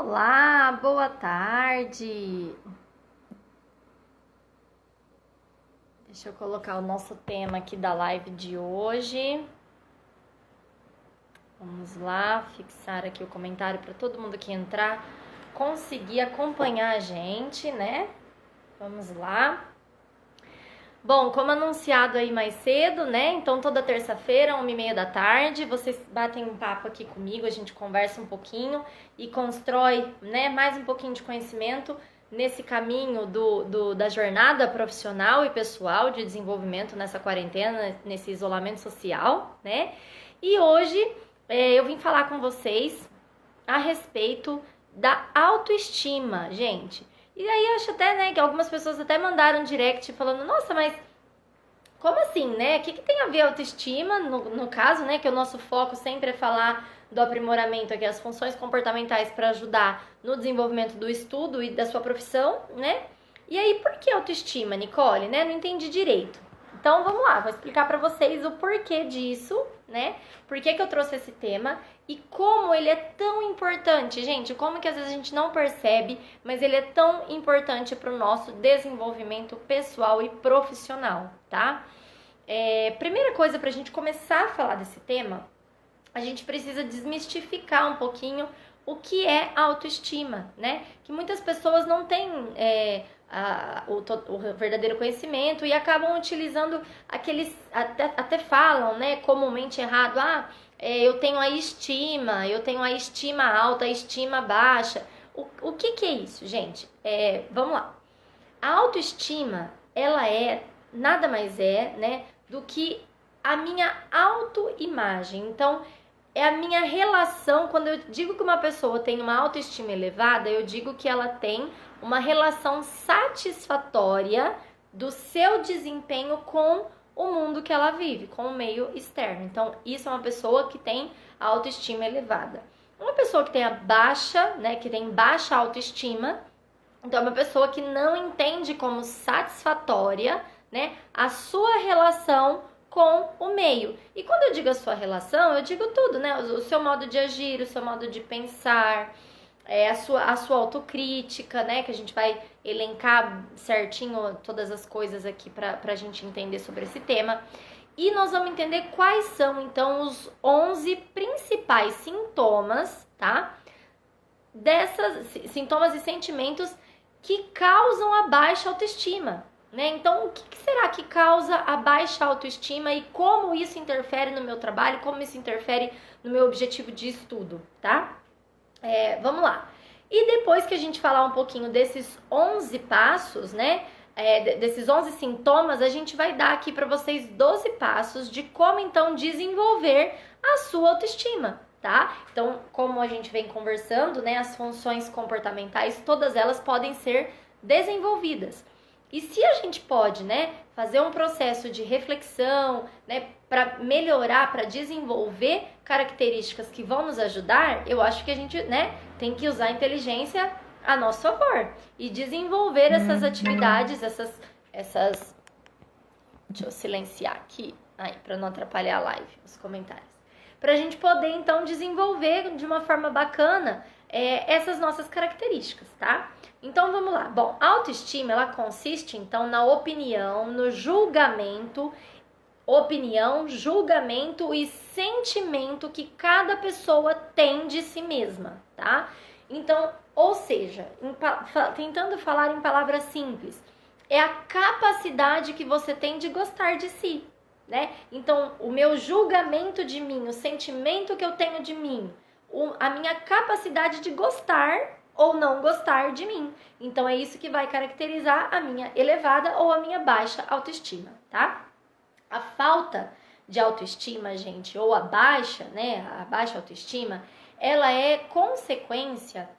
Olá, boa tarde. Deixa eu colocar o nosso tema aqui da live de hoje. Vamos lá, fixar aqui o comentário para todo mundo que entrar conseguir acompanhar a gente, né? Vamos lá. Bom, como anunciado aí mais cedo, né? Então toda terça-feira, 1h30 da tarde, vocês batem um papo aqui comigo, a gente conversa um pouquinho e constrói, né, mais um pouquinho de conhecimento nesse caminho da jornada profissional e pessoal de desenvolvimento nessa quarentena, nesse isolamento social, né? E hoje eu vim falar com vocês a respeito da autoestima, gente. E aí eu acho até, né, que algumas pessoas até mandaram direct falando, nossa, mas como assim, né? O que tem a ver a autoestima, no caso, né, que o nosso foco sempre é falar do aprimoramento aqui, as funções comportamentais para ajudar no desenvolvimento do estudo e da sua profissão, né? E aí, por que autoestima, Nicole, né? Não entendi direito. Então, vamos lá, vou explicar para vocês o porquê disso, né? Por que eu trouxe esse tema e como ele é tão importante, gente. Como que às vezes a gente não percebe, mas ele é tão importante para o nosso desenvolvimento pessoal e profissional, tá? Primeira coisa, para a gente começar a falar desse tema, a gente precisa desmistificar um pouquinho o que é autoestima, né? Que muitas pessoas não têm o verdadeiro conhecimento e acabam utilizando aqueles, até falam, né, comumente errado, eu tenho a estima alta, a estima baixa. O que é isso, gente? Vamos lá. A autoestima, ela nada mais né, do que a minha autoimagem. Então, é a minha relação. Quando eu digo que uma pessoa tem uma autoestima elevada, eu digo que ela tem uma relação satisfatória do seu desempenho com o mundo que ela vive, com o meio externo. Então, isso é uma pessoa que tem autoestima elevada. Uma pessoa que tem que tem baixa autoestima, então é uma pessoa que não entende como satisfatória, né, a sua relação com o meio. E quando eu digo a sua relação, eu digo tudo, né? O seu modo de agir, o seu modo de pensar, a sua autocrítica, né? Que a gente vai elencar certinho todas as coisas aqui pra gente entender sobre esse tema. E nós vamos entender quais são, então, os 11 principais sintomas, tá? Dessas sintomas e sentimentos que causam a baixa autoestima. Né? Então, o que será que causa a baixa autoestima e como isso interfere no meu trabalho, como isso interfere no meu objetivo de estudo, tá? Vamos lá. E depois que a gente falar um pouquinho desses 11 passos, né? Desses 11 sintomas, a gente vai dar aqui para vocês 12 passos de como então desenvolver a sua autoestima, tá? Então, como a gente vem conversando, né? As funções comportamentais, todas elas podem ser desenvolvidas. E se a gente pode, né, fazer um processo de reflexão, né, para melhorar, para desenvolver características que vão nos ajudar, eu acho que a gente, né, tem que usar a inteligência a nosso favor e desenvolver essas atividades, essas. Deixa eu silenciar aqui, para não atrapalhar a live, os comentários. Para a gente poder, então, desenvolver de uma forma bacana essas nossas características, tá? Então, vamos lá. Bom, a autoestima, ela consiste, então, na opinião, no julgamento, e sentimento que cada pessoa tem de si mesma, tá? Então, ou seja, tentando falar em palavras simples, é a capacidade que você tem de gostar de si, né? Então, o meu julgamento de mim, o sentimento que eu tenho de mim, a minha capacidade de gostar ou não gostar de mim. Então, é isso que vai caracterizar a minha elevada ou a minha baixa autoestima, tá? A falta de autoestima, gente, ou a baixa, né, a baixa autoestima, ela é consequência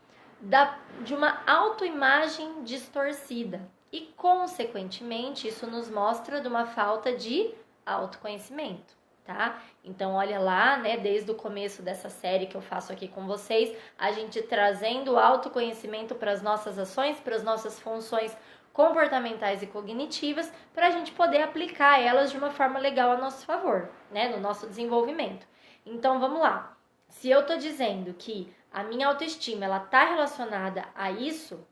de uma autoimagem distorcida. E, consequentemente, isso nos mostra de uma falta de autoconhecimento, tá? Então, olha lá, né, desde o começo dessa série que eu faço aqui com vocês, a gente trazendo o autoconhecimento para as nossas ações, para as nossas funções comportamentais e cognitivas, para a gente poder aplicar elas de uma forma legal a nosso favor, né, no nosso desenvolvimento. Então, vamos lá. se eu tô dizendo que a minha autoestima ela tá relacionada a isso,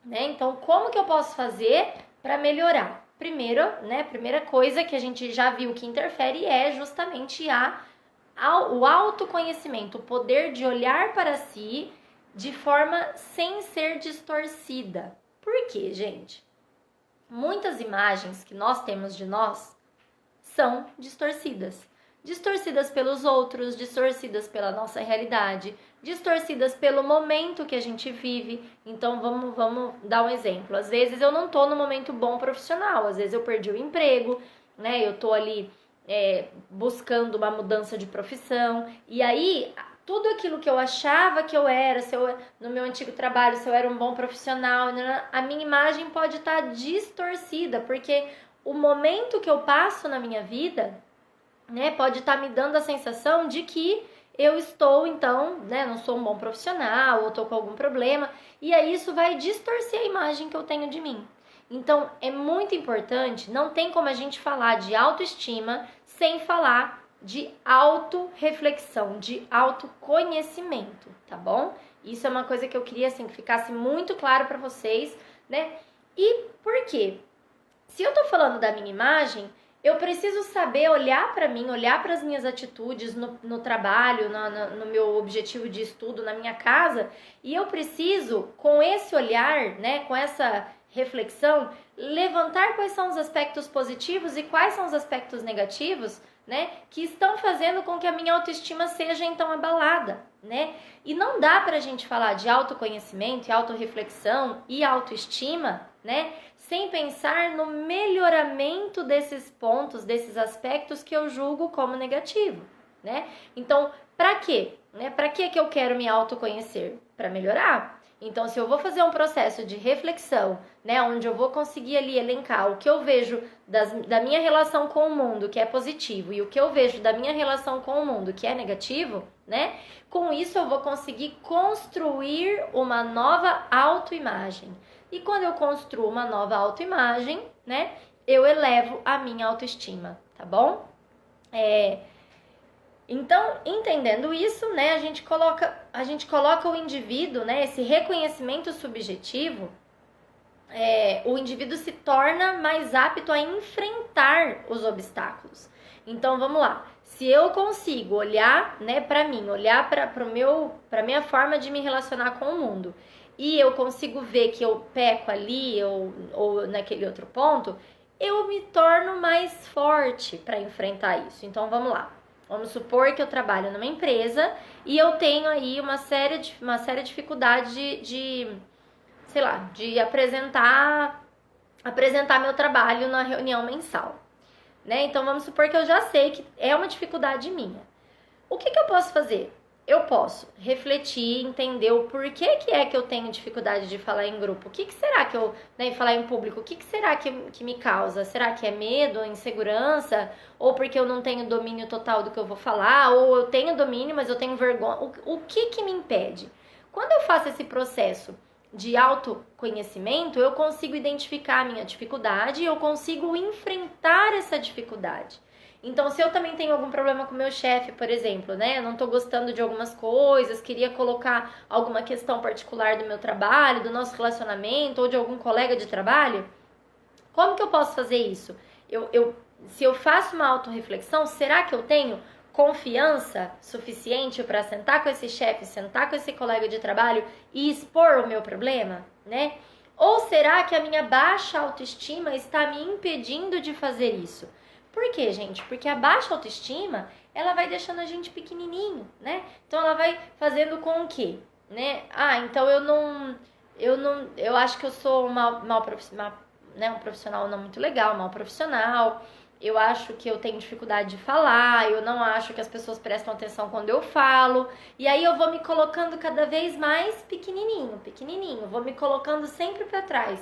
né? Então, como que eu posso fazer para melhorar? Primeiro, né? Primeira coisa que a gente já viu que interfere é justamente o autoconhecimento, o poder de olhar para si de forma sem ser distorcida. Por quê, gente? Muitas imagens que nós temos de nós são distorcidas. Distorcidas pelos outros, distorcidas pela nossa realidade, distorcidas pelo momento que a gente vive. Então vamos dar um exemplo. Às vezes eu não tô no momento bom profissional, às vezes eu perdi o emprego, né? Eu tô ali buscando uma mudança de profissão, e aí tudo aquilo que eu achava que eu era, no meu antigo trabalho, se eu era um bom profissional, a minha imagem pode estar distorcida, porque o momento que eu passo na minha vida, né, pode estar me dando a sensação de que eu estou, então, né, não sou um bom profissional, ou estou com algum problema, e aí isso vai distorcer a imagem que eu tenho de mim. Então, é muito importante, não tem como a gente falar de autoestima sem falar de autorreflexão, de autoconhecimento, tá bom? Isso é uma coisa que eu queria, assim, que ficasse muito claro para vocês, né? E por quê? Se eu tô falando da minha imagem, eu preciso saber olhar para mim, olhar para as minhas atitudes no trabalho, no meu objetivo de estudo, na minha casa, e eu preciso, com esse olhar, né, com essa reflexão, levantar quais são os aspectos positivos e quais são os aspectos negativos, né, que estão fazendo com que a minha autoestima seja então abalada, né? E não dá pra gente falar de autoconhecimento e autorreflexão e autoestima, né, sem pensar no melhoramento desses pontos, desses aspectos que eu julgo como negativo, né? Então, pra quê? Né? Pra que eu quero me autoconhecer? Pra melhorar. Então, se eu vou fazer um processo de reflexão, né, onde eu vou conseguir ali elencar o que eu vejo da minha relação com o mundo, que é positivo, e o que eu vejo da minha relação com o mundo, que é negativo, né, com isso eu vou conseguir construir uma nova autoimagem. E quando eu construo uma nova autoimagem, né, eu elevo a minha autoestima, tá bom? Então, entendendo isso, né, a gente coloca o indivíduo, né, esse reconhecimento subjetivo, o indivíduo se torna mais apto a enfrentar os obstáculos. Então, vamos lá. Se eu consigo olhar, né, para mim, olhar para minha forma de me relacionar com o mundo, e eu consigo ver que eu peco ali ou naquele outro ponto, eu me torno mais forte para enfrentar isso. Então, vamos lá. Vamos supor que eu trabalho numa empresa e eu tenho aí uma séria dificuldade sei lá, de apresentar meu trabalho na reunião mensal, né? Então vamos supor que eu já sei que é uma dificuldade minha. O que eu posso fazer? Eu posso refletir, entender o porquê que é que eu tenho dificuldade de falar em grupo. O que será que eu, né, falar em público, o que será que me causa? Será que é medo, insegurança? Ou porque eu não tenho domínio total do que eu vou falar? Ou eu tenho domínio, mas eu tenho vergonha? O que me impede? Quando eu faço esse processo de autoconhecimento, eu consigo identificar a minha dificuldade e eu consigo enfrentar essa dificuldade. Então, se eu também tenho algum problema com o meu chefe, por exemplo, né? Eu não tô gostando de algumas coisas, queria colocar alguma questão particular do meu trabalho, do nosso relacionamento ou de algum colega de trabalho, como que eu posso fazer isso? Se eu faço uma autorreflexão, será que eu tenho confiança suficiente para sentar com esse chefe, sentar com esse colega de trabalho e expor o meu problema, né? Ou será que a minha baixa autoestima está me impedindo de fazer isso? Por quê, gente? Porque a baixa autoestima, ela vai deixando a gente pequenininho, né? Então ela vai fazendo com que, né? Então eu acho que eu sou um profissional não muito legal, mal profissional. Eu acho que eu tenho dificuldade de falar, eu não acho que as pessoas prestam atenção quando eu falo. E aí eu vou me colocando cada vez mais pequenininho, vou me colocando sempre para trás.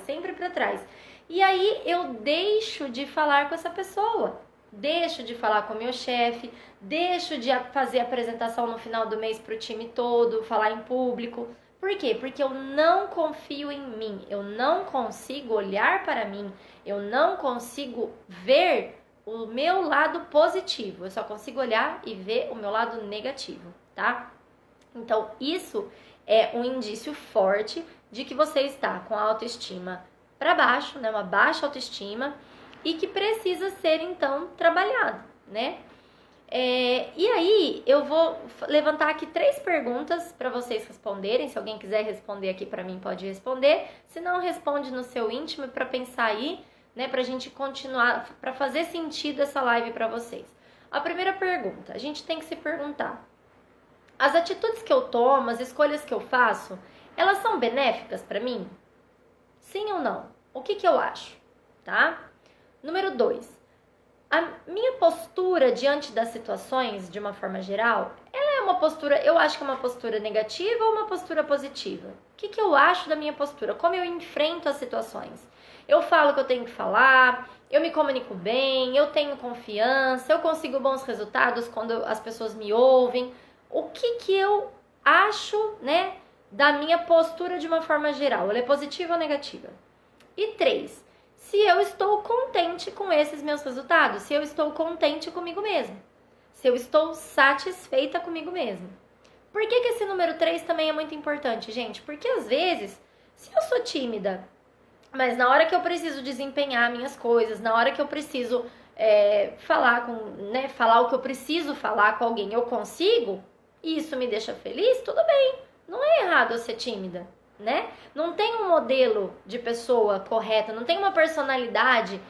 E aí eu deixo de falar com essa pessoa, deixo de falar com o meu chefe, deixo de fazer apresentação no final do mês para o time todo, falar em público. Por quê? Porque eu não confio em mim, eu não consigo olhar para mim, eu não consigo ver o meu lado positivo, eu só consigo olhar e ver o meu lado negativo, tá? Então, isso é um indício forte de que você está com a autoestima para baixo, né? Uma baixa autoestima e que precisa ser, então, trabalhado, né? E aí, eu vou levantar aqui 3 perguntas para vocês responderem. Se alguém quiser responder aqui para mim, pode responder. Se não, responde no seu íntimo para pensar aí, né? Pra gente continuar, para fazer sentido essa live para vocês. A primeira pergunta, a gente tem que se perguntar: as atitudes que eu tomo, as escolhas que eu faço, elas são benéficas para mim? Sim ou não? O que eu acho, tá? Número 2. A minha postura diante das situações, de uma forma geral, ela é uma postura, eu acho que é uma postura negativa ou uma postura positiva? O que eu acho da minha postura? Como eu enfrento as situações? Eu falo o que eu tenho que falar, eu me comunico bem, eu tenho confiança, eu consigo bons resultados quando as pessoas me ouvem. O que eu acho, né, da minha postura de uma forma geral? Ela é positiva ou negativa? E 3. Se eu estou contente com esses meus resultados, se eu estou contente comigo mesmo, se eu estou satisfeita comigo mesmo. Por que esse número 3 também é muito importante, gente? Porque às vezes, se eu sou tímida, mas na hora que eu preciso desempenhar minhas coisas, na hora que eu preciso falar o que eu preciso falar com alguém, eu consigo, e isso me deixa feliz, tudo bem. Não é errado eu ser tímida, né? Não tem um modelo de pessoa correta, não tem uma personalidade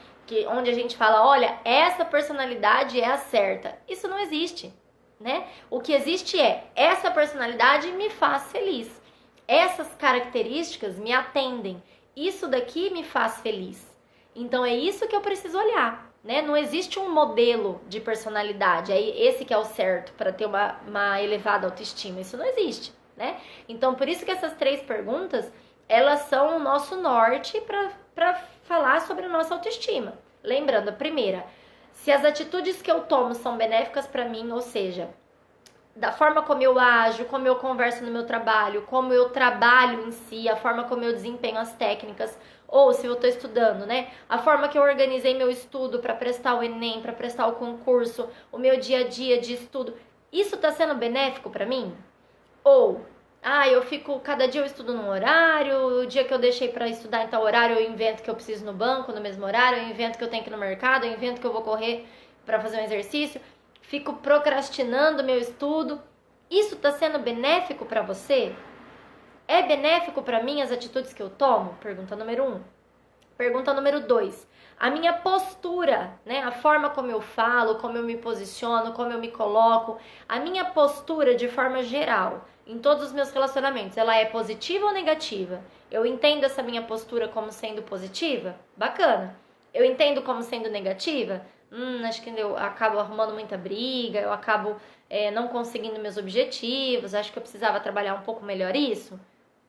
onde a gente fala, olha, essa personalidade é a certa. Isso não existe, né? O que existe essa personalidade me faz feliz. Essas características me atendem. Isso daqui me faz feliz. Então é isso que eu preciso olhar, né? Não existe um modelo de personalidade, esse que é o certo para ter uma elevada autoestima. Isso não existe, né? Então, por isso que essas 3 perguntas, elas são o nosso norte para falar sobre a nossa autoestima. Lembrando, a primeira, se as atitudes que eu tomo são benéficas para mim, ou seja, da forma como eu ajo, como eu converso no meu trabalho, como eu trabalho em si, a forma como eu desempenho as técnicas, ou se eu estou estudando, né? A forma que eu organizei meu estudo para prestar o Enem, para prestar o concurso, o meu dia a dia de estudo, isso está sendo benéfico para mim? Ou, cada dia eu estudo num horário, o dia que eu deixei para estudar em tal horário, eu invento que eu preciso ir no banco no mesmo horário, eu invento que eu tenho que ir no mercado, eu invento que eu vou correr para fazer um exercício, fico procrastinando meu estudo. Isso está sendo benéfico para você? É benéfico para mim as atitudes que eu tomo? Pergunta número 1. Pergunta número 2. A minha postura, né? A forma como eu falo, como eu me posiciono, como eu me coloco, a minha postura de forma geral, em todos os meus relacionamentos, ela é positiva ou negativa? Eu entendo essa minha postura como sendo positiva? Bacana. Eu entendo como sendo negativa? Acho que eu acabo arrumando muita briga, eu acabo não conseguindo meus objetivos, acho que eu precisava trabalhar um pouco melhor isso?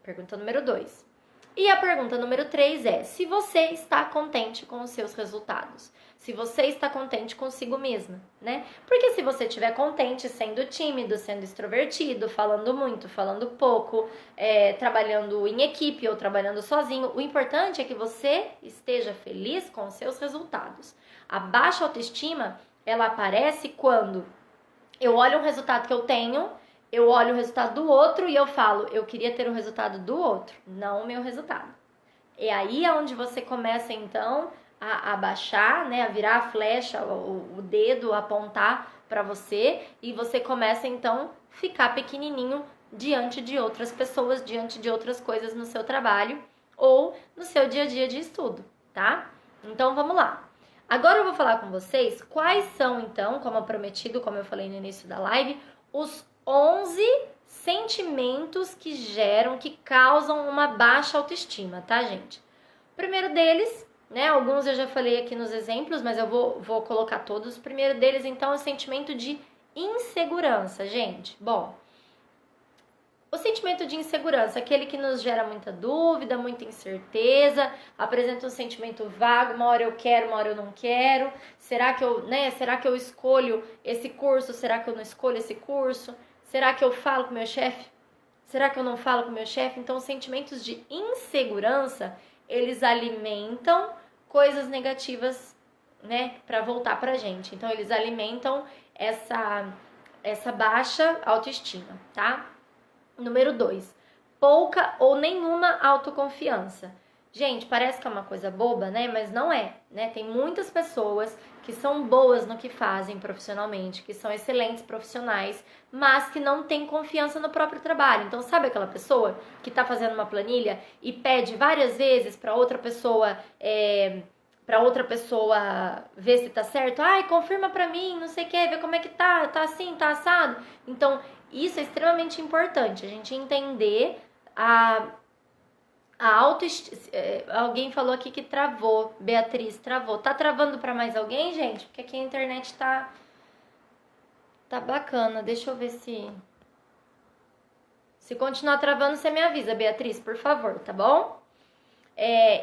Pergunta número 2. E a pergunta número 3 é: se você está contente com os seus resultados? Se você está contente consigo mesma, né? Porque se você estiver contente sendo tímido, sendo extrovertido, falando muito, falando pouco, trabalhando em equipe ou trabalhando sozinho, o importante é que você esteja feliz com os seus resultados. A baixa autoestima, ela aparece quando eu olho o resultado que eu tenho, eu olho o resultado do outro e eu falo, eu queria ter o resultado do outro, não o meu resultado. E aí é onde você começa, então, a baixar, né, a virar a flecha, o dedo, apontar para você, e você começa, então, ficar pequenininho diante de outras pessoas, diante de outras coisas no seu trabalho ou no seu dia a dia de estudo, tá? Então, vamos lá. Agora eu vou falar com vocês quais são, então, como prometido, como eu falei no início da live, os 11 sentimentos que causam uma baixa autoestima, tá, gente? O primeiro deles, né, alguns eu já falei aqui nos exemplos, mas eu vou colocar todos. O primeiro deles, então, é o sentimento de insegurança, gente. Bom, o sentimento de insegurança, aquele que nos gera muita dúvida, muita incerteza, apresenta um sentimento vago, uma hora eu quero, uma hora eu não quero. Será que eu escolho esse curso? Será que eu não escolho esse curso? Será que eu falo com meu chefe? Será que eu não falo com meu chefe? Então, os sentimentos de insegurança, eles alimentam coisas negativas, né, para voltar pra gente. Então, eles alimentam essa baixa autoestima, tá? Número 2, pouca ou nenhuma autoconfiança. Gente, parece que é uma coisa boba, né? Mas não é, né? Tem muitas pessoas que são boas no que fazem profissionalmente, que são excelentes profissionais, mas que não têm confiança no próprio trabalho. Então, sabe aquela pessoa que tá fazendo uma planilha e pede várias vezes para outra pessoa ver se tá certo? Ai, confirma pra mim, não sei o que, ver como é que tá assim, tá assado. Então, isso é extremamente importante, a gente entender a autoestima. Alguém falou aqui que travou, Beatriz, travou. Tá travando pra mais alguém, gente? Porque aqui a internet tá bacana. Deixa eu ver se continuar travando, você me avisa, Beatriz, por favor, tá bom?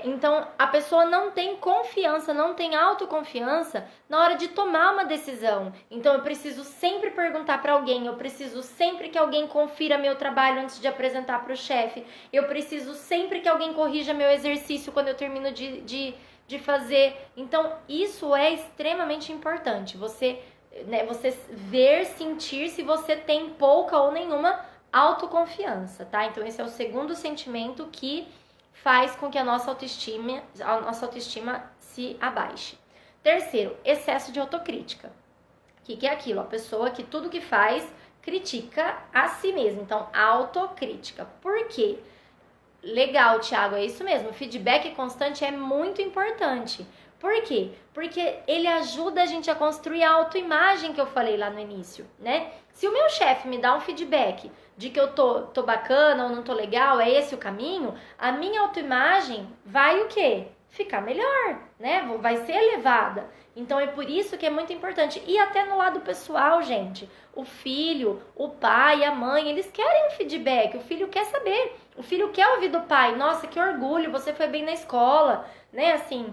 Então, a pessoa não tem confiança, não tem autoconfiança na hora de tomar uma decisão. Então, eu preciso sempre perguntar para alguém, eu preciso sempre que alguém confira meu trabalho antes de apresentar para o chefe, eu preciso sempre que alguém corrija meu exercício quando eu termino de fazer. Então, isso é extremamente importante. Você ver, sentir se você tem pouca ou nenhuma autoconfiança, tá? Então, esse é o segundo sentimento que faz com que a nossa autoestima se abaixe. Terceiro, excesso de autocrítica. O que é aquilo? A pessoa que tudo que faz critica a si mesma. Então, autocrítica. Por quê? Legal, Thiago, é isso mesmo. O feedback constante é muito importante. Por quê? Porque ele ajuda a gente a construir a autoimagem que eu falei lá no início, né? Se o meu chefe me dá um feedback de que eu tô bacana ou não tô legal, é esse o caminho, a minha autoimagem vai o quê? Ficar melhor, né? Vai ser elevada. Então é por isso que é muito importante. E até no lado pessoal, gente, o filho, o pai, a mãe, eles querem um feedback, o filho quer saber, o filho quer ouvir do pai, nossa, que orgulho, você foi bem na escola, né? Assim,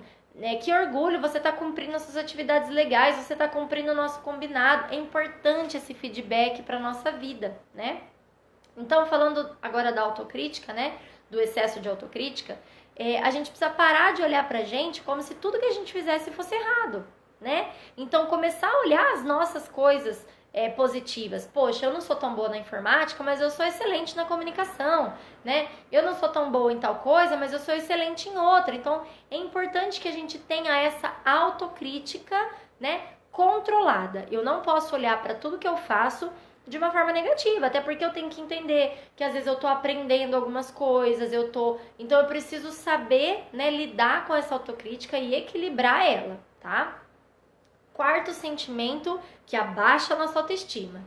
que orgulho, você tá cumprindo as suas atividades legais, você tá cumprindo o nosso combinado. É importante esse feedback para nossa vida, né? Então, falando agora da autocrítica, né, do excesso de autocrítica, a gente precisa parar de olhar pra gente como se tudo que a gente fizesse fosse errado, né? Então, começar a olhar as nossas coisas positivas. Poxa, eu não sou tão boa na informática, mas eu sou excelente na comunicação, né? Eu não sou tão boa em tal coisa, mas eu sou excelente em outra. Então, é importante que a gente tenha essa autocrítica, né, controlada. Eu não posso olhar para tudo que eu faço de uma forma negativa, até porque eu tenho que entender que às vezes eu tô aprendendo algumas coisas, então eu preciso saber, né, lidar com essa autocrítica e equilibrar ela, tá? Quarto sentimento que abaixa a nossa autoestima: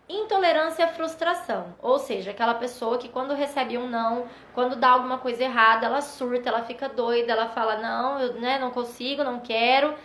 intolerância à frustração, ou seja, aquela pessoa que quando recebe um não, quando dá alguma coisa errada, ela surta, ela fica doida, ela fala, não, eu não consigo, não quero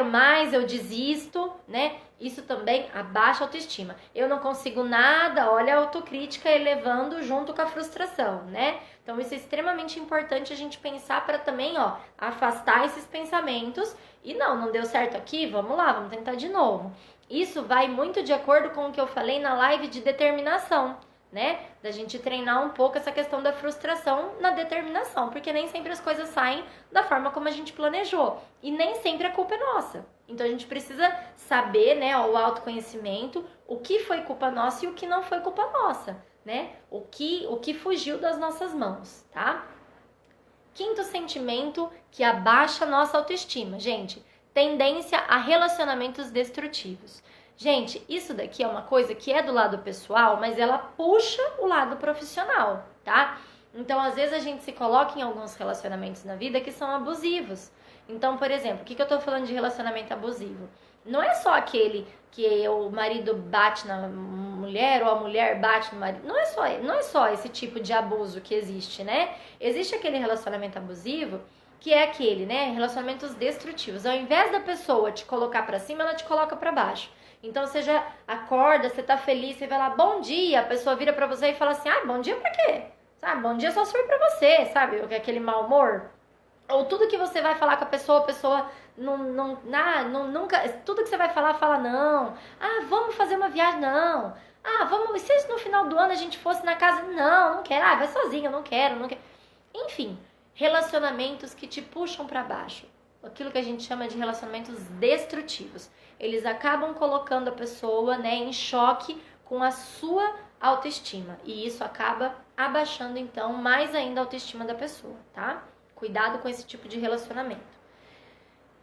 mais, eu desisto, né? Isso também abaixa a autoestima. Eu não consigo nada, olha a autocrítica elevando junto com a frustração, né? Então isso é extremamente importante a gente pensar para também, afastar esses pensamentos e não deu certo aqui, vamos lá, vamos tentar de novo. Isso vai muito de acordo com o que eu falei na live de determinação, né? Da gente treinar um pouco essa questão da frustração na determinação, porque nem sempre as coisas saem da forma como a gente planejou e nem sempre a culpa é nossa. Então a gente precisa saber, né, o autoconhecimento, o que foi culpa nossa e o que não foi culpa nossa, né? O que fugiu das nossas mãos, tá? Quinto sentimento que abaixa a nossa autoestima, gente: tendência a relacionamentos destrutivos. Gente, isso daqui é uma coisa que é do lado pessoal, mas ela puxa o lado profissional, tá? Então, às vezes a gente se coloca em alguns relacionamentos na vida que são abusivos. Então, por exemplo, o que eu tô falando de relacionamento abusivo? Não é só aquele que o marido bate na mulher ou a mulher bate no marido. Não é só esse tipo de abuso que existe, né? Existe aquele relacionamento abusivo que é aquele, né? Relacionamentos destrutivos. Ao invés da pessoa te colocar pra cima, ela te coloca pra baixo. Então você já acorda, você tá feliz, você vai lá, bom dia, a pessoa vira pra você e fala assim, bom dia pra quê? Sabe, bom dia só se for pra você, sabe? Aquele mau humor. Ou tudo que você vai falar com a pessoa nunca, tudo que você vai falar, fala não. Vamos fazer uma viagem, não. Vamos, e se no final do ano a gente fosse na casa? Não quero, vai sozinha, não quero. Enfim, relacionamentos que te puxam pra baixo. aquilo que a gente chama de relacionamentos destrutivos. Eles acabam colocando a pessoa, né, em choque com a sua autoestima. E isso acaba abaixando, então, mais ainda a autoestima da pessoa, tá? Cuidado com esse tipo de relacionamento.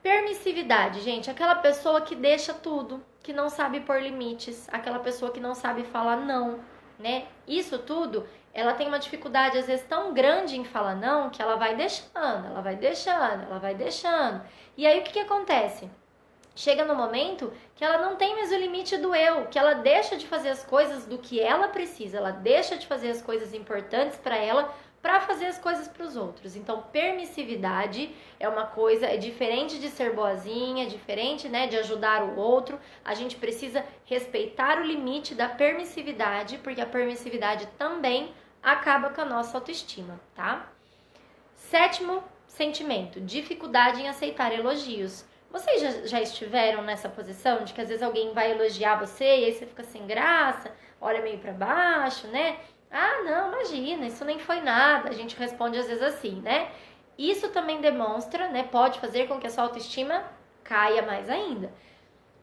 Permissividade, gente, aquela pessoa que deixa tudo, que não sabe pôr limites, aquela pessoa que não sabe falar não, né? Isso tudo, ela tem uma dificuldade às vezes tão grande em falar não, que ela vai deixando, ela vai deixando, ela vai deixando. E aí o que acontece? Chega no momento que ela não tem mais o limite do eu, que ela deixa de fazer as coisas do que ela precisa, ela deixa de fazer as coisas importantes para ela, para fazer as coisas para os outros. Então, permissividade é uma coisa, é diferente de ser boazinha, é diferente, né, de ajudar o outro. A gente precisa respeitar o limite da permissividade, porque a permissividade também acaba com a nossa autoestima, tá? Sétimo sentimento, dificuldade em aceitar elogios. Vocês já estiveram nessa posição de que às vezes alguém vai elogiar você e aí você fica sem graça, olha meio pra baixo, né? Ah, não, imagina, isso nem foi nada. A gente responde às vezes assim, né? Isso também demonstra, né? Pode fazer com que a sua autoestima caia mais ainda.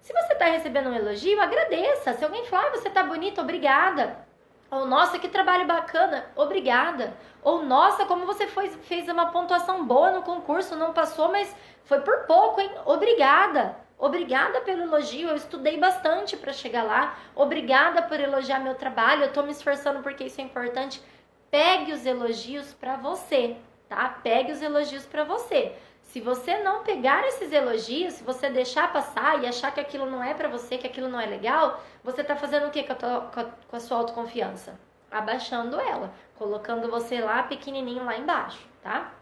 Se você tá recebendo um elogio, agradeça. Se alguém falar, ah, você tá bonita, obrigada. Ou, nossa, que trabalho bacana, obrigada. Ou, nossa, como você fez uma pontuação boa no concurso, não passou, mas foi por pouco, hein? Obrigada. Obrigada pelo elogio, eu estudei bastante para chegar lá. Obrigada por elogiar meu trabalho, eu tô me esforçando porque isso é importante. Pegue os elogios para você, tá? Pegue os elogios para você. Se você não pegar esses elogios, se você deixar passar e achar que aquilo não é para você, que aquilo não é legal, você tá fazendo o que com a sua autoconfiança? Abaixando ela, colocando você lá pequenininho lá embaixo, tá?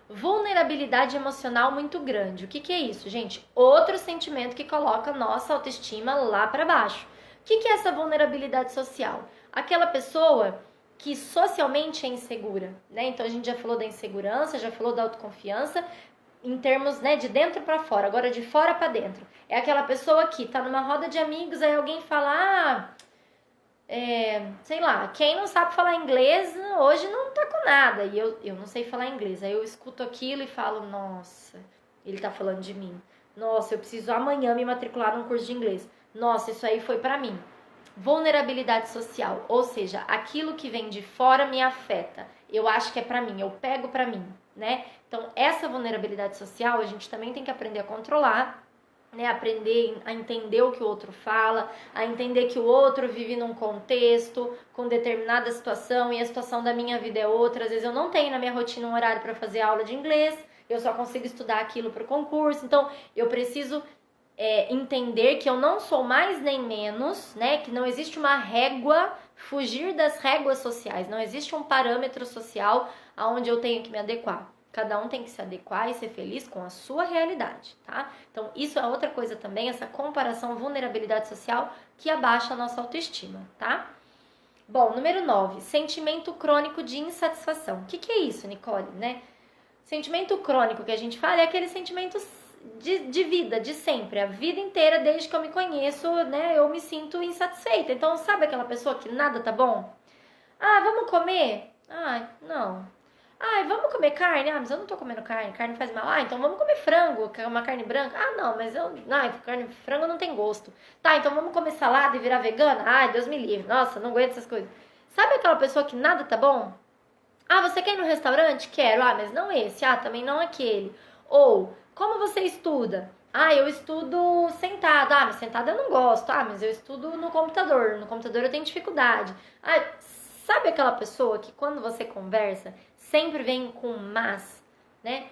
Vulnerabilidade emocional muito grande. O que é isso, gente? Outro sentimento que coloca nossa autoestima lá para baixo. O que é essa vulnerabilidade social? Aquela pessoa que socialmente é insegura, né? Então a gente já falou da insegurança, já falou da autoconfiança em termos, né, de dentro para fora, agora de fora para dentro. É aquela pessoa que tá numa roda de amigos, aí alguém fala, sei lá, quem não sabe falar inglês hoje não tá com nada. E eu não sei falar inglês. Aí eu escuto aquilo e falo, nossa, ele tá falando de mim. Nossa, eu preciso amanhã me matricular num curso de inglês. Nossa, isso aí foi pra mim. Vulnerabilidade social, ou seja, aquilo que vem de fora me afeta. Eu acho que é pra mim, eu pego pra mim, né? Então, essa vulnerabilidade social a gente também tem que aprender a controlar, né, aprender a entender o que o outro fala, a entender que o outro vive num contexto, com determinada situação, e a situação da minha vida é outra. Às vezes eu não tenho na minha rotina um horário para fazer aula de inglês, eu só consigo estudar aquilo para o concurso, então eu preciso entender que eu não sou mais nem menos, né, que não existe uma régua, fugir das réguas sociais, não existe um parâmetro social aonde eu tenho que me adequar. Cada um tem que se adequar e ser feliz com a sua realidade, tá? Então, isso é outra coisa também, essa comparação, vulnerabilidade social, que abaixa a nossa autoestima, tá? Bom, número 9, sentimento crônico de insatisfação. O que é isso, Nicole, né? Sentimento crônico que a gente fala é aquele sentimento de vida, de sempre, a vida inteira, desde que eu me conheço, né, eu me sinto insatisfeita. Então, sabe aquela pessoa que nada tá bom? Ah, vamos comer? Ah, não. Ai, vamos comer carne? Ah, mas eu não tô comendo carne, carne faz mal. Ah, então vamos comer frango, que é uma carne branca. Ah, não, mas frango não tem gosto. Tá, então vamos comer salada e virar vegana? Ai, Deus me livre, nossa, não aguento essas coisas. Sabe aquela pessoa que nada tá bom? Ah, você quer ir no restaurante? Quero. Ah, mas não esse. Ah, também não aquele. Ou, como você estuda? Ah, eu estudo sentada. Ah, mas sentada eu não gosto. Ah, mas eu estudo no computador. No computador eu tenho dificuldade. Ah, sabe aquela pessoa que quando você conversa sempre vem com mas, né?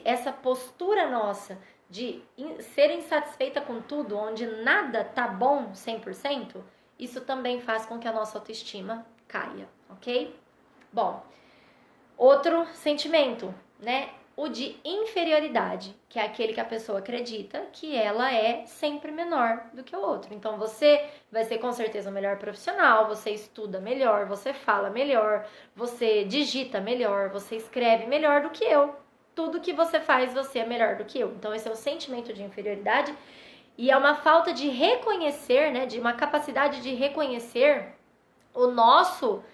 Essa postura nossa de ser insatisfeita com tudo, onde nada tá bom 100%, isso também faz com que a nossa autoestima caia, ok? Bom, outro sentimento, né? O de inferioridade, que é aquele que a pessoa acredita que ela é sempre menor do que o outro. Então você vai ser com certeza o melhor profissional, você estuda melhor, você fala melhor, você digita melhor, você escreve melhor do que eu. Tudo que você faz, você é melhor do que eu. Então esse é o sentimento de inferioridade e é uma falta de reconhecer, né, de uma capacidade de reconhecer o nosso,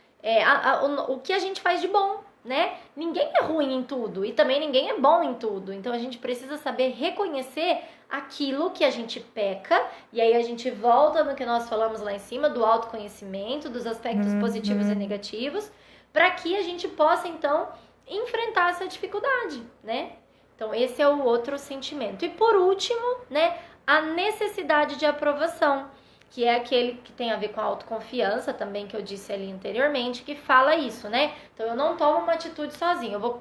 o que a gente faz de bom, né? Ninguém é ruim em tudo e também ninguém é bom em tudo. Então a gente precisa saber reconhecer aquilo que a gente peca, e aí a gente volta no que nós falamos lá em cima do autoconhecimento, dos aspectos positivos e negativos, para que a gente possa então enfrentar essa dificuldade, né? Então esse é o outro sentimento. E por último, né, a necessidade de aprovação, que é aquele que tem a ver com a autoconfiança também, que eu disse ali anteriormente, que fala isso, né? Então eu não tomo uma atitude sozinha, eu vou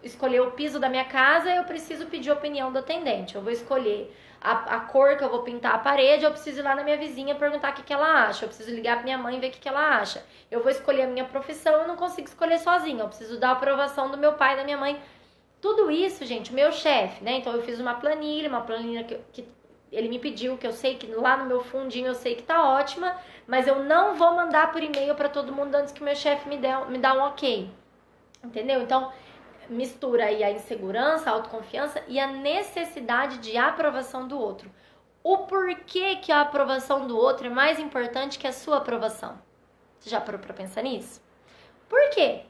escolher o piso da minha casa, eu preciso pedir a opinião do atendente, eu vou escolher a cor que eu vou pintar a parede, eu preciso ir lá na minha vizinha perguntar o que ela acha, eu preciso ligar pra minha mãe e ver o que ela acha, eu vou escolher a minha profissão, eu não consigo escolher sozinha, eu preciso dar a aprovação do meu pai e da minha mãe. Tudo isso, gente, o meu chefe, né? Então eu fiz uma planilha que ele me pediu, que eu sei que lá no meu fundinho eu sei que tá ótima, mas eu não vou mandar por e-mail para todo mundo antes que meu chefe me dá um ok. Entendeu? Então, mistura aí a insegurança, a autoconfiança e a necessidade de aprovação do outro. O porquê que a aprovação do outro é mais importante que a sua aprovação? Você já parou pra pensar nisso? Por quê?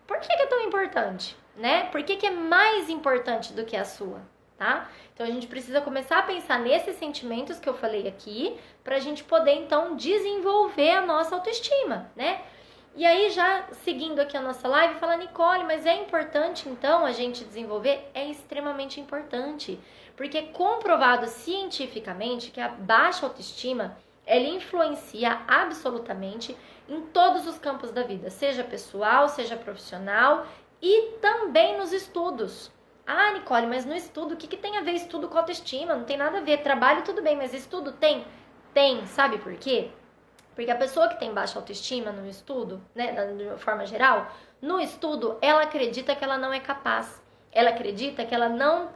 Por que é tão importante, né? Por que é mais importante do que a sua? Tá? Então a gente precisa começar a pensar nesses sentimentos que eu falei aqui, pra gente poder então desenvolver a nossa autoestima, né? E aí já seguindo aqui a nossa live, fala, Nicole, mas é importante então a gente desenvolver? É extremamente importante, porque é comprovado cientificamente que a baixa autoestima, ela influencia absolutamente em todos os campos da vida, seja pessoal, seja profissional e também nos estudos. Ah, Nicole, mas no estudo, o que tem a ver estudo com autoestima? Não tem nada a ver. Trabalho, tudo bem, mas estudo tem? Tem. Sabe por quê? Porque a pessoa que tem baixa autoestima no estudo, né, de forma geral, no estudo, ela acredita que ela não é capaz. Ela acredita que ela não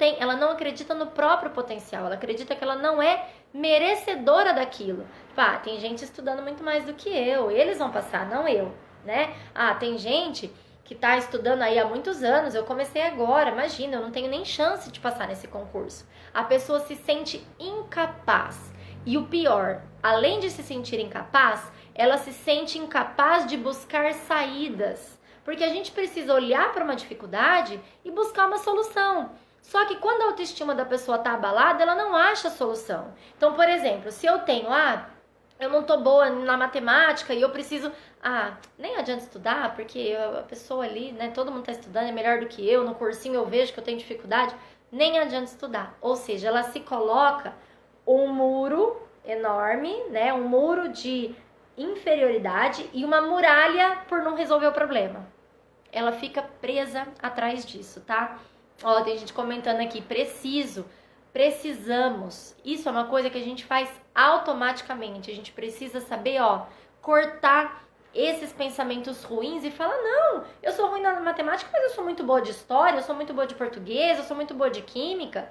acredita no próprio potencial. Ela acredita que ela não é merecedora daquilo. Pá, tem gente estudando muito mais do que eu. Eles vão passar, não eu, né? Ah, tem gente que tá estudando aí há muitos anos, eu comecei agora, imagina, eu não tenho nem chance de passar nesse concurso. A pessoa se sente incapaz. E o pior, além de se sentir incapaz, ela se sente incapaz de buscar saídas. Porque a gente precisa olhar para uma dificuldade e buscar uma solução. Só que quando a autoestima da pessoa tá abalada, ela não acha solução. Então, por exemplo, se eu tenho, eu não tô boa na matemática e eu preciso... nem adianta estudar, porque a pessoa ali, né, todo mundo tá estudando, é melhor do que eu, no cursinho eu vejo que eu tenho dificuldade, nem adianta estudar. Ou seja, ela se coloca um muro enorme, né, um muro de inferioridade e uma muralha por não resolver o problema. Ela fica presa atrás disso, tá? Ó, tem gente comentando aqui, precisamos. Isso é uma coisa que a gente faz automaticamente. A gente precisa saber, cortar esses pensamentos ruins e falar, não, eu sou ruim na matemática, mas eu sou muito boa de história, eu sou muito boa de português, eu sou muito boa de química.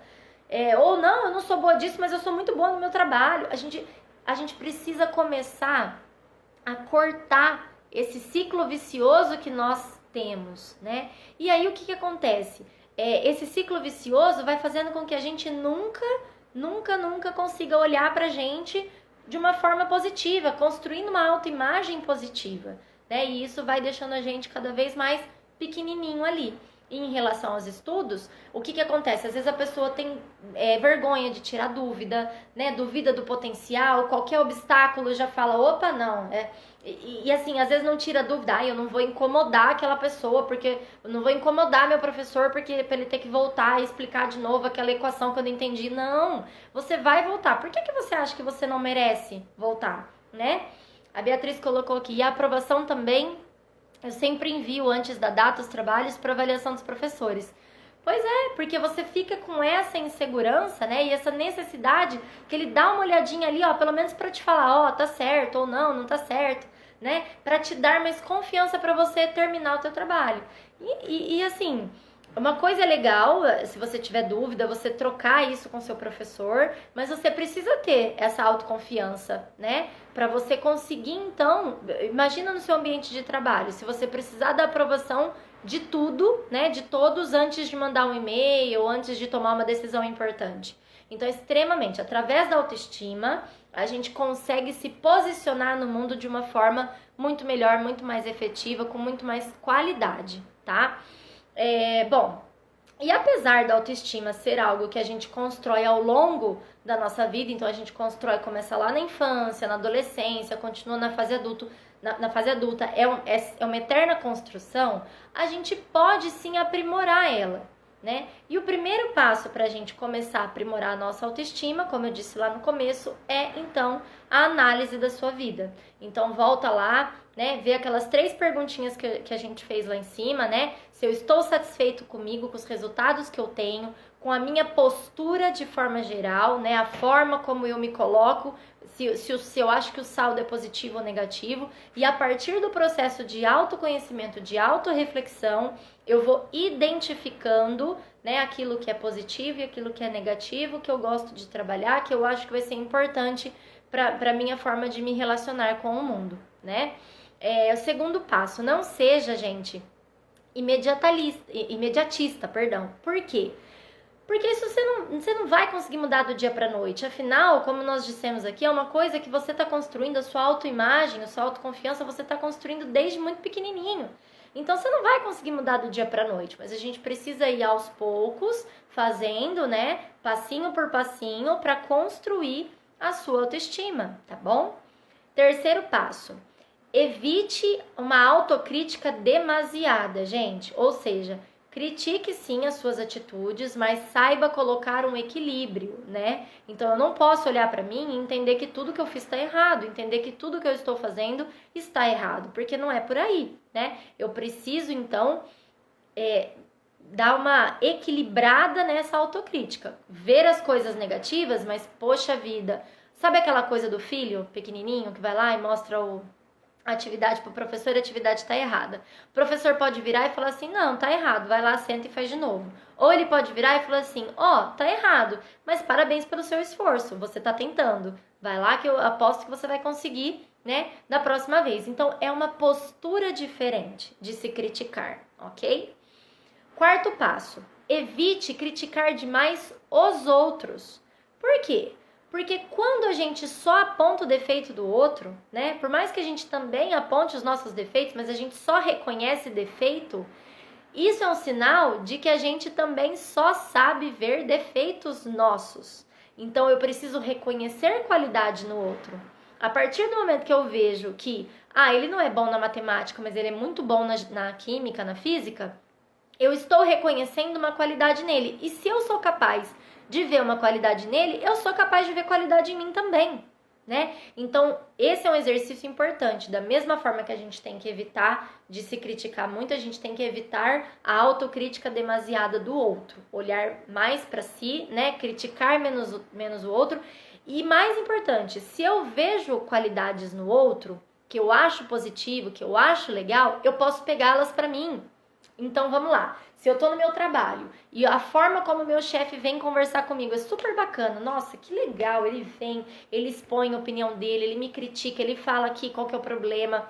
Ou não, eu não sou boa disso, mas eu sou muito boa no meu trabalho. A gente precisa começar a cortar esse ciclo vicioso que nós temos, né? E aí o que acontece? Esse ciclo vicioso vai fazendo com que a gente nunca consiga olhar pra gente de uma forma positiva, construindo uma autoimagem positiva, né? E isso vai deixando a gente cada vez mais pequenininho ali. E em relação aos estudos, o que acontece? Às vezes a pessoa tem vergonha de tirar dúvida, né? Duvida do potencial, qualquer obstáculo já fala, opa, não. E assim, às vezes não tira dúvida, eu não vou incomodar aquela pessoa, porque eu não vou incomodar meu professor porque pra ele ter que voltar e explicar de novo aquela equação que eu não entendi. Não, você vai voltar. Por que você acha que você não merece voltar, né? A Beatriz colocou aqui, e a aprovação também, eu sempre envio antes da data os trabalhos para avaliação dos professores. Pois é, porque você fica com essa insegurança, né, e essa necessidade que ele dá uma olhadinha ali, pelo menos para te falar, tá certo ou não tá certo, né, para te dar mais confiança para você terminar o teu trabalho. E assim, uma coisa legal, se você tiver dúvida, você trocar isso com seu professor, mas você precisa ter essa autoconfiança, né? Para você conseguir, então, imagina no seu ambiente de trabalho, se você precisar da aprovação de tudo, né? De todos antes de mandar um e-mail ou antes de tomar uma decisão importante. Então, extremamente, através da autoestima, a gente consegue se posicionar no mundo de uma forma muito melhor, muito mais efetiva, com muito mais qualidade, tá? Bom, e apesar da autoestima ser algo que a gente constrói ao longo da nossa vida, então a gente constrói, começa lá na infância, na adolescência, continua na fase adulta, na fase adulta, é uma eterna construção, a gente pode sim aprimorar ela, né? E o primeiro passo para a gente começar a aprimorar a nossa autoestima, como eu disse lá no começo, é então a análise da sua vida. Então volta lá, né? Vê aquelas 3 perguntinhas que a gente fez lá em cima, né? Se eu estou satisfeito comigo, com os resultados que eu tenho, com a minha postura de forma geral, né? A forma como eu me coloco, se eu acho que o saldo é positivo ou negativo. E a partir do processo de autoconhecimento, de autorreflexão, eu vou identificando, né, aquilo que é positivo e aquilo que é negativo, que eu gosto de trabalhar, que eu acho que vai ser importante para a minha forma de me relacionar com o mundo, né? O segundo passo, não seja, gente, imediatista, perdão. Por quê? Porque isso você não vai conseguir mudar do dia para noite. Afinal, como nós dissemos aqui, é uma coisa que você está construindo, a sua autoimagem, a sua autoconfiança, você está construindo desde muito pequenininho. Então, você não vai conseguir mudar do dia para noite, mas a gente precisa ir aos poucos, fazendo, né, passinho por passinho, para construir a sua autoestima, tá bom? Terceiro passo, evite uma autocrítica demasiada, gente. Ou seja, critique sim as suas atitudes, mas saiba colocar um equilíbrio, né? Então eu não posso olhar para mim e entender que tudo que eu fiz está errado, entender que tudo que eu estou fazendo está errado, porque não é por aí, né? Eu preciso então dar uma equilibrada nessa autocrítica, ver as coisas negativas, mas poxa vida, sabe aquela coisa do filho pequenininho que vai lá e mostra a atividade para o professor, a atividade está errada. O professor pode virar e falar assim, não, tá errado, vai lá, senta e faz de novo. Ou ele pode virar e falar assim, tá errado, mas parabéns pelo seu esforço, você tá tentando. Vai lá que eu aposto que você vai conseguir, né, da próxima vez. Então, é uma postura diferente de se criticar, ok? Quarto passo, evite criticar demais os outros. Por quê? Porque quando a gente só aponta o defeito do outro, né? Por mais que a gente também aponte os nossos defeitos, mas a gente só reconhece defeito, isso é um sinal de que a gente também só sabe ver defeitos nossos. Então eu preciso reconhecer qualidade no outro. A partir do momento que eu vejo que, ele não é bom na matemática, mas ele é muito bom na química, na física, eu estou reconhecendo uma qualidade nele. E se eu sou capaz de ver uma qualidade nele, eu sou capaz de ver qualidade em mim também, né? Então, esse é um exercício importante. Da mesma forma que a gente tem que evitar de se criticar muito, a gente tem que evitar a autocrítica demasiada do outro. Olhar mais para si, né? Criticar menos o outro. E mais importante, se eu vejo qualidades no outro, que eu acho positivo, que eu acho legal, eu posso pegá-las para mim. Então, vamos lá. Se eu tô no meu trabalho e a forma como o meu chefe vem conversar comigo é super bacana, nossa, que legal, ele vem, ele expõe a opinião dele, ele me critica, ele fala aqui qual que é o problema,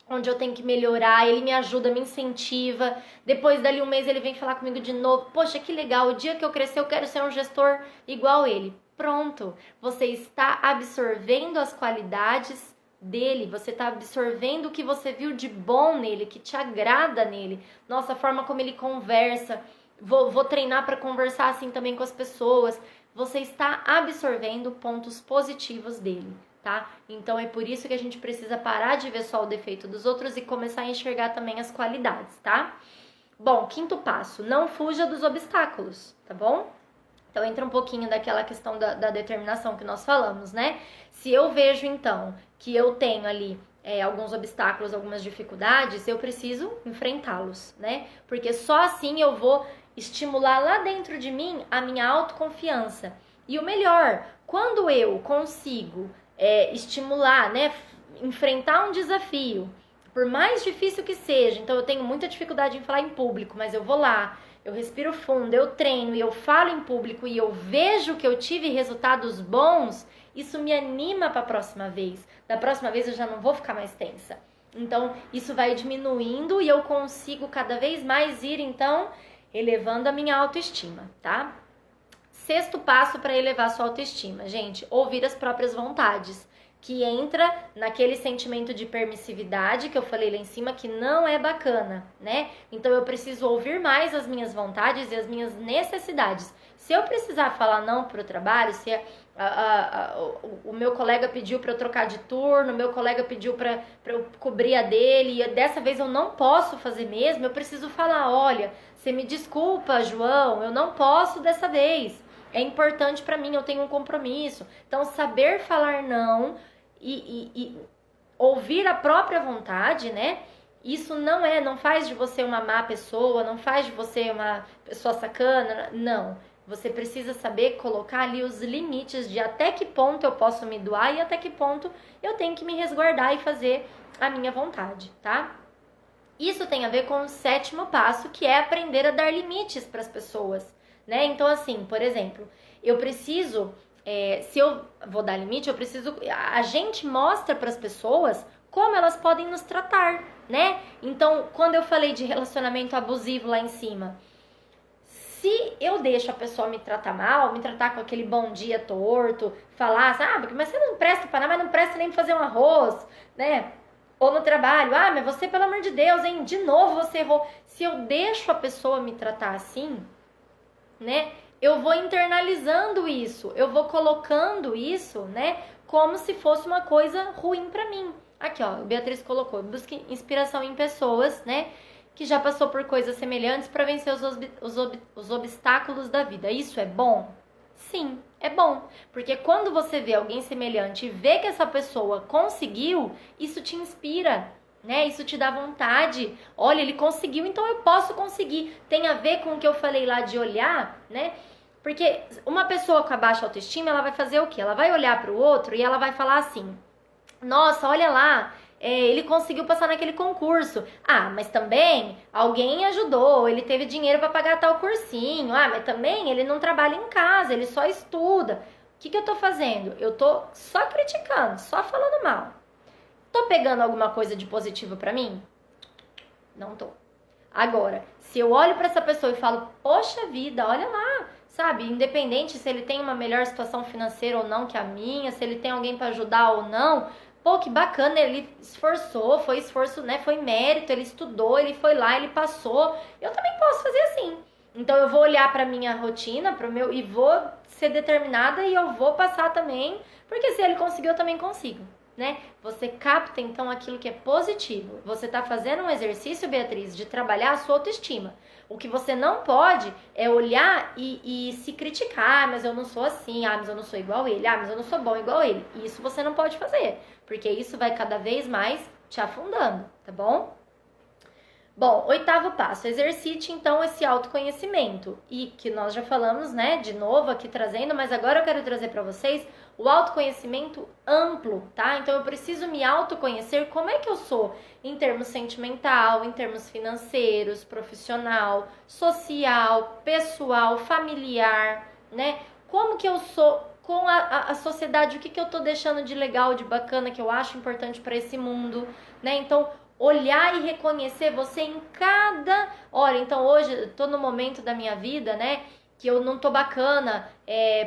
onde eu tenho que melhorar, ele me ajuda, me incentiva, depois dali um mês ele vem falar comigo de novo, poxa, que legal, o dia que eu crescer eu quero ser um gestor igual ele. Pronto, você está absorvendo as qualidades dele, você está absorvendo o que você viu de bom nele, que te agrada nele. Nossa, a forma como ele conversa, vou treinar para conversar assim também com as pessoas. Você está absorvendo pontos positivos dele, tá? Então é por isso que a gente precisa parar de ver só o defeito dos outros e começar a enxergar também as qualidades, tá? Bom, quinto passo, não fuja dos obstáculos, tá bom? Então entra um pouquinho daquela questão da determinação que nós falamos, né? Se eu vejo então que eu tenho ali alguns obstáculos, algumas dificuldades, eu preciso enfrentá-los, né? Porque só assim eu vou estimular lá dentro de mim a minha autoconfiança. E o melhor, quando eu consigo estimular, né? Enfrentar um desafio, por mais difícil que seja, então eu tenho muita dificuldade em falar em público, mas eu vou lá, eu respiro fundo, eu treino e eu falo em público e eu vejo que eu tive resultados bons, isso me anima para a próxima vez. Da próxima vez eu já não vou ficar mais tensa. Então, isso vai diminuindo e eu consigo cada vez mais ir, então, elevando a minha autoestima, tá? Sexto passo para elevar sua autoestima, gente, ouvir as próprias vontades, que entra naquele sentimento de permissividade que eu falei lá em cima, que não é bacana, né? Então eu preciso ouvir mais as minhas vontades e as minhas necessidades. Se eu precisar falar não para o trabalho, se o meu colega pediu para eu trocar de turno, o meu colega pediu para eu cobrir a dele, e dessa vez eu não posso fazer mesmo, eu preciso falar, olha, você me desculpa, João, eu não posso dessa vez. É importante para mim, eu tenho um compromisso. Então, saber falar não e ouvir a própria vontade, né? Isso não faz de você uma má pessoa, não faz de você uma pessoa sacana, não. Você precisa saber colocar ali os limites de até que ponto eu posso me doar e até que ponto eu tenho que me resguardar e fazer a minha vontade, tá? Isso tem a ver com o sétimo passo, que é aprender a dar limites para as pessoas, né? Então, assim, por exemplo, eu preciso, se eu vou dar limite, eu preciso, a gente mostra para as pessoas como elas podem nos tratar, né? Então, quando eu falei de relacionamento abusivo lá em cima, se eu deixo a pessoa me tratar mal, me tratar com aquele bom dia torto, falar assim, mas você não presta para nada, mas não presta nem pra fazer um arroz, né? Ou no trabalho, mas você, pelo amor de Deus, hein, de novo você errou. Se eu deixo a pessoa me tratar assim, né, eu vou internalizando isso, eu vou colocando isso, né, como se fosse uma coisa ruim pra mim. Aqui, ó, a Beatriz colocou, busque inspiração em pessoas, né, que já passou por coisas semelhantes para vencer os obstáculos da vida. Isso é bom? Sim, é bom. Porque quando você vê alguém semelhante e vê que essa pessoa conseguiu, isso te inspira, né? Isso te dá vontade. Olha, ele conseguiu, então eu posso conseguir. Tem a ver com o que eu falei lá de olhar, né? Porque uma pessoa com a baixa autoestima, ela vai fazer o quê? Ela vai olhar para o outro e ela vai falar assim: nossa, olha lá, ele conseguiu passar naquele concurso. Mas também alguém ajudou, ele teve dinheiro para pagar tal cursinho. Mas também ele não trabalha em casa, ele só estuda. O que eu tô fazendo? Eu tô só criticando, só falando mal. Tô pegando alguma coisa de positivo para mim? Não tô. Agora, se eu olho para essa pessoa e falo, poxa vida, olha lá, sabe? Independente se ele tem uma melhor situação financeira ou não que a minha, se ele tem alguém para ajudar ou não, pô, que bacana, ele esforçou, foi esforço, né? Foi mérito, ele estudou, ele foi lá, ele passou. Eu também posso fazer assim. Então eu vou olhar para minha rotina, para o meu, e vou ser determinada e eu vou passar também, porque se ele conseguiu, eu também consigo, né? Você capta então aquilo que é positivo. Você tá fazendo um exercício, Beatriz, de trabalhar a sua autoestima. O que você não pode é olhar e se criticar, mas eu não sou assim, mas eu não sou igual a ele, mas eu não sou bom igual a ele. Isso você não pode fazer, porque isso vai cada vez mais te afundando, tá bom? Bom, oitavo passo, exercite então esse autoconhecimento, e que nós já falamos, né, de novo aqui trazendo, mas agora eu quero trazer para vocês o autoconhecimento amplo, tá? Então eu preciso me autoconhecer como é que eu sou em termos sentimental, em termos financeiros, profissional, social, pessoal, familiar, né? Como que eu sou com a sociedade, o que eu tô deixando de legal, de bacana, que eu acho importante para esse mundo, né? Então, olhar e reconhecer você em cada... Olha, então hoje eu tô no momento da minha vida, né, que eu não tô bacana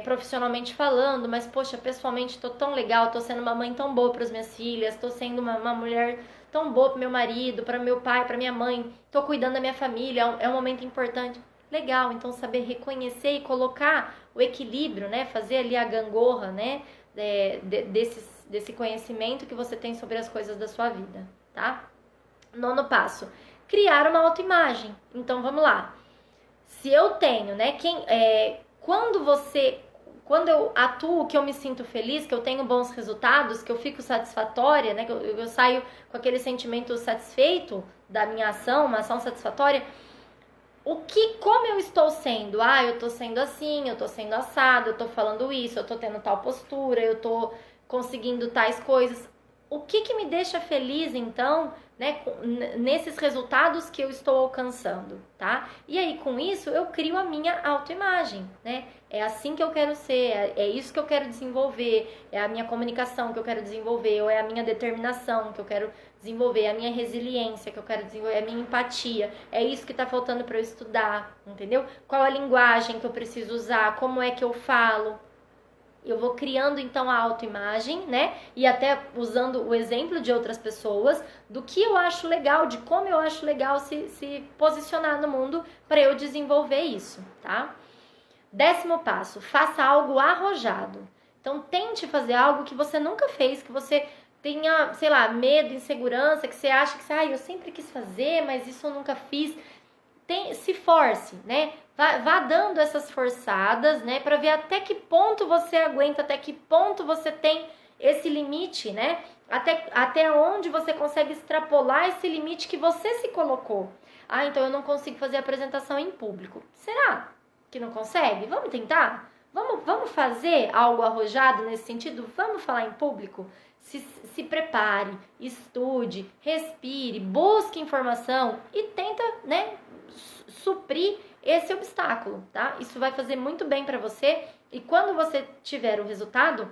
profissionalmente falando, mas poxa, pessoalmente tô tão legal, tô sendo uma mãe tão boa para as minhas filhas, tô sendo uma mulher tão boa pro meu marido, para meu pai, para minha mãe, tô cuidando da minha família, é um momento importante. Legal, então saber reconhecer e colocar o equilíbrio, né, fazer ali a gangorra, né, desse conhecimento que você tem sobre as coisas da sua vida, tá? Nono passo, criar uma autoimagem. Então vamos lá. Se eu tenho, né, quando eu atuo, que eu me sinto feliz, que eu tenho bons resultados, que eu fico satisfatória, né, que eu saio com aquele sentimento satisfeito da minha ação, uma ação satisfatória, como eu estou sendo? Eu tô sendo assim, eu tô sendo assado, eu tô falando isso, eu tô tendo tal postura, eu tô conseguindo tais coisas. O que me deixa feliz, então, né, nesses resultados que eu estou alcançando, tá? E aí, com isso, eu crio a minha autoimagem, né? É assim que eu quero ser, é isso que eu quero desenvolver, é a minha comunicação que eu quero desenvolver, ou é a minha determinação que eu quero desenvolver, a minha resiliência que eu quero desenvolver, a minha empatia, é isso que tá faltando para eu estudar, entendeu? Qual a linguagem que eu preciso usar, como é que eu falo. Eu vou criando então a autoimagem, né? E até usando o exemplo de outras pessoas, do que eu acho legal, de como eu acho legal se posicionar no mundo para eu desenvolver isso, tá? 10º passo, faça algo arrojado. Então tente fazer algo que você nunca fez, que você tenha, sei lá, medo, insegurança, que você acha que eu sempre quis fazer, mas isso eu nunca fiz. Se force, né? Vá dando essas forçadas, né? Para ver até que ponto você aguenta, até que ponto você tem esse limite, né? Até onde você consegue extrapolar esse limite que você se colocou. Ah, então eu não consigo fazer apresentação em público. Será que não consegue? Vamos tentar? Vamos fazer algo arrojado nesse sentido? Vamos falar em público? Se prepare, estude, respire, busque informação e tenta, né, suprir esse obstáculo, tá? Isso vai fazer muito bem para você e quando você tiver o resultado,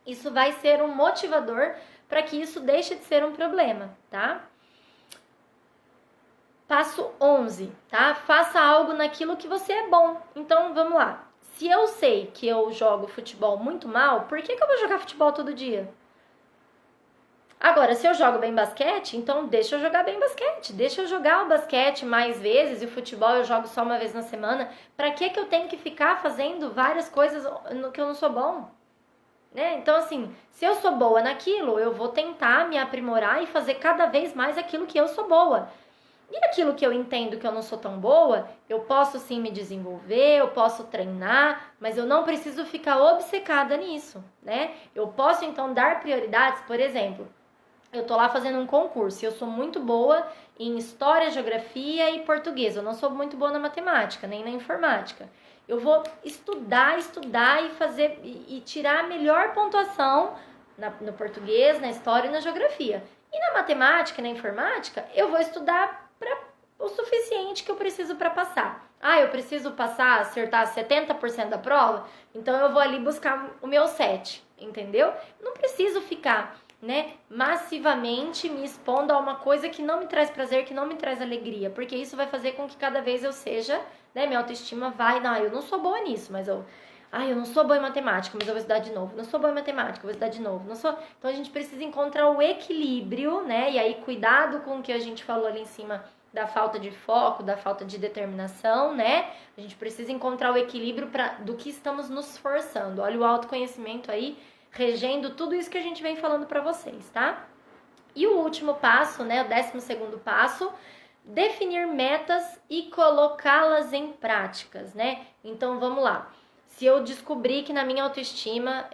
isso vai ser um motivador para que isso deixe de ser um problema, tá? Passo 11, tá? Faça algo naquilo que você é bom. Então, vamos lá. Se eu sei que eu jogo futebol muito mal, por que eu vou jogar futebol todo dia? Agora, se eu jogo bem basquete, então deixa eu jogar bem basquete. Deixa eu jogar o basquete mais vezes e o futebol eu jogo só uma vez na semana. Pra que eu tenho que ficar fazendo várias coisas no que eu não sou bom? Né? Então, assim, se eu sou boa naquilo, eu vou tentar me aprimorar e fazer cada vez mais aquilo que eu sou boa. E aquilo que eu entendo que eu não sou tão boa, eu posso sim me desenvolver, eu posso treinar, mas eu não preciso ficar obcecada nisso, né? Eu posso então dar prioridades, por exemplo, eu tô lá fazendo um concurso e eu sou muito boa em história, geografia e português. Eu não sou muito boa na matemática, nem na informática. Eu vou estudar e fazer e tirar a melhor pontuação no português, na história e na geografia. E na matemática e na informática, eu vou estudar para o suficiente que eu preciso para passar. Ah, eu preciso passar, acertar 70% da prova, então eu vou ali buscar o meu 7, entendeu? Não preciso ficar, né, massivamente me expondo a uma coisa que não me traz prazer, que não me traz alegria, porque isso vai fazer com que cada vez eu seja, né, minha autoestima vai, não, eu não sou boa nisso, mas eu não sou boa em matemática, mas eu vou estudar de novo. Não sou boa em matemática, eu vou estudar de novo. Então a gente precisa encontrar o equilíbrio, né? E aí cuidado com o que a gente falou ali em cima da falta de foco, da falta de determinação, né? A gente precisa encontrar o equilíbrio do que estamos nos esforçando. Olha o autoconhecimento aí regendo tudo isso que a gente vem falando para vocês, tá? E o último passo, né, o 12º passo, definir metas e colocá-las em práticas, né? Então, vamos lá. Se eu descobrir que na minha autoestima,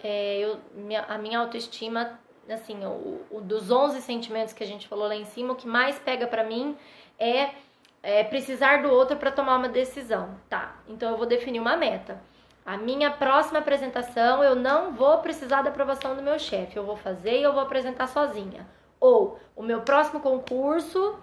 a minha autoestima, assim, dos 11 sentimentos que a gente falou lá em cima, o que mais pega pra mim é precisar do outro para tomar uma decisão, tá? Então, eu vou definir uma meta. A minha próxima apresentação, eu não vou precisar da aprovação do meu chefe. Eu vou fazer e eu vou apresentar sozinha. Ou, o meu próximo concurso,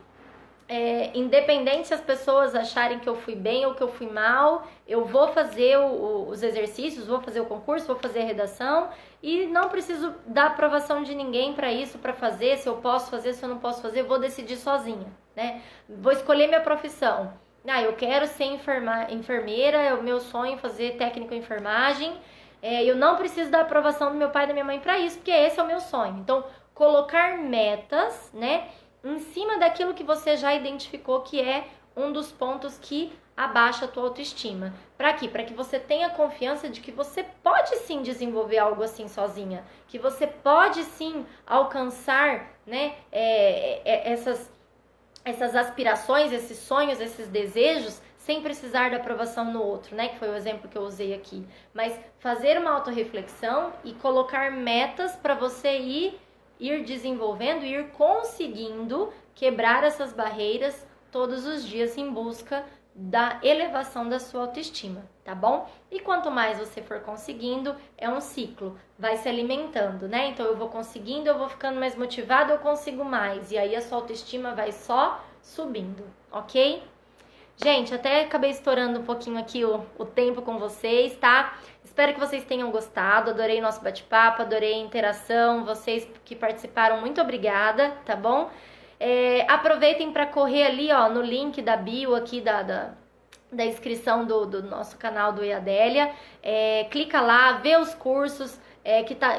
independente se as pessoas acharem que eu fui bem ou que eu fui mal, eu vou fazer os exercícios, vou fazer o concurso, vou fazer a redação e não preciso da aprovação de ninguém para isso, para fazer, se eu posso fazer, se eu não posso fazer, vou decidir sozinha, né? Vou escolher minha profissão. Eu quero ser enfermeira, é o meu sonho fazer técnico em enfermagem. Eu não preciso da aprovação do meu pai e da minha mãe para isso, porque esse é o meu sonho. Então, colocar metas, né, em cima daquilo que você já identificou que é um dos pontos que abaixa a tua autoestima. Para quê? Para que você tenha confiança de que você pode sim desenvolver algo assim sozinha, que você pode sim alcançar, né, essas aspirações, esses sonhos, esses desejos, sem precisar da aprovação no outro, né? Que foi o exemplo que eu usei aqui. Mas fazer uma autorreflexão e colocar metas para você ir desenvolvendo, ir conseguindo quebrar essas barreiras todos os dias em busca da elevação da sua autoestima, tá bom? E quanto mais você for conseguindo, é um ciclo, vai se alimentando, né? Então eu vou conseguindo, eu vou ficando mais motivado, eu consigo mais, e aí a sua autoestima vai só subindo, ok? Gente, até acabei estourando um pouquinho aqui o tempo com vocês, tá? Espero que vocês tenham gostado, adorei nosso bate-papo, adorei a interação, vocês que participaram, muito obrigada, tá bom? Aproveitem para correr ali, ó, no link da bio aqui da inscrição do nosso canal do EADélia. Clica lá, vê os cursos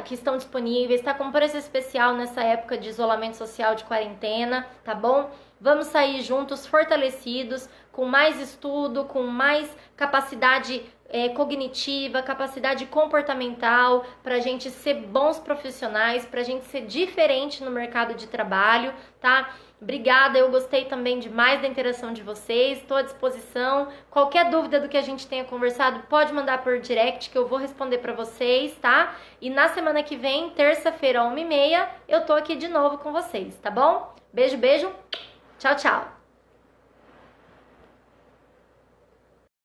que estão disponíveis, tá com preço especial nessa época de isolamento social, de quarentena, tá bom? Vamos sair juntos, fortalecidos, com mais estudo, com mais capacidade cognitiva, capacidade comportamental, pra gente ser bons profissionais, pra gente ser diferente no mercado de trabalho, tá? Obrigada, eu gostei também demais da interação de vocês, estou à disposição. Qualquer dúvida do que a gente tenha conversado, pode mandar por direct que eu vou responder para vocês, tá? E na semana que vem, terça-feira, 1h30, eu tô aqui de novo com vocês, tá bom? Beijo, beijo, tchau, tchau!